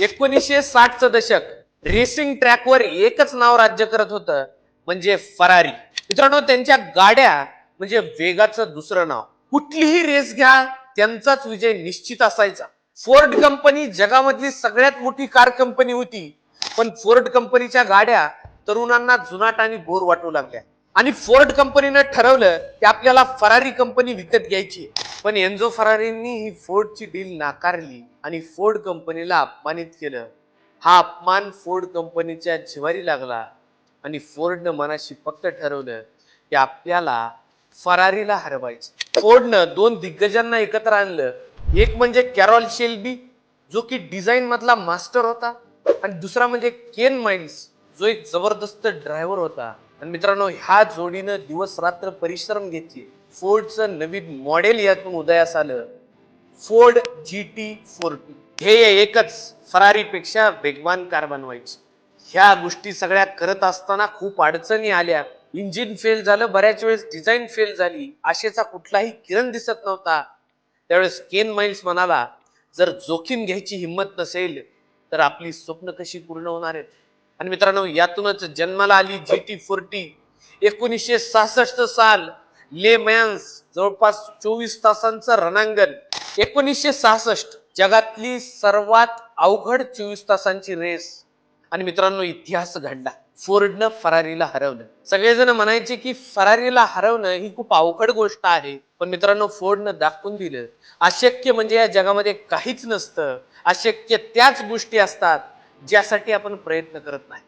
1960चं दशक रेसिंग ट्रॅकवर एकच नाव राज्य करत होतं, म्हणजे फरारी. मित्रांनो, त्यांच्या गाड्या म्हणजे वेगाचं दुसरं नाव. कुठलीही रेस घ्या, त्यांचाच विजय निश्चित असायचा. फोर्ड कंपनी जगामधली सगळ्यात मोठी कार कंपनी होती, पण फोर्ड कंपनीच्या गाड्या तरुणांना जुनाट आणि बोर वाटू लागल्या. आणि फोर्ड कंपनीनं ठरवलं की आपल्याला फरारी कंपनी विकत घ्यायची. पण एन्झो फरारींनी ही फोर्डची डील नाकारली आणि फोर्ड कंपनीला अपमानित केलं. हा अपमान फोर्ड कंपनीच्या जिव्हारी लागला आणि फोर्डनं मनाशी फक्त ठरवलं की आपल्याला फरारीला हरवायचं. फोर्डनं दोन दिग्गजांना एकत्र आणलं. एक म्हणजे कॅरॉल शेल्बी, जो की डिझाईन मधला मास्टर होता, आणि दुसरा म्हणजे केन माइल्स, जो एक जबरदस्त ड्रायव्हर होता. आणि मित्रांनो, ह्या जोडीनं दिवस रात्र परिश्रम घेतले. फोर्डचं नवीन मॉडेल यातून उदयास आलं, फोर्ड GT40. हे एकच फरारीपेक्षा वेगवान कार बनवायची. ह्या गोष्टी सगळ्या करत असताना खूप अडचणी आल्या. इंजिन फेल झालं, बऱ्याच वेळेस डिझाईन फेल झाली, आशेचा कुठलाही किरण दिसत नव्हता. त्यावेळेस केन माइल्स म्हणाला, जर जोखीम घ्यायची हिंमत नसेल तर आपली स्वप्न कशी पूर्ण होणार आहेत. आणि मित्रांनो, यातूनच जन्माला आली GT40. 1966 साल, ले मॅन्स, जवळपास 24 तासांचं रणांगण. 1966 जगातली सर्वात अवघड 24 तासांची रेस. आणि मित्रांनो, इतिहास घडला. फोर्डनं फरारीला हरवलं. सगळेजण म्हणायचे की फरारीला हरवणं ही खूप अवघड गोष्ट आहे, पण मित्रांनो, फोर्डनं दाखवून दिलं, अशक्य म्हणजे या जगामध्ये काहीच नसतं. अशक्य त्याच गोष्टी असतात ज्यासाठी आपण प्रयत्न करत नाही.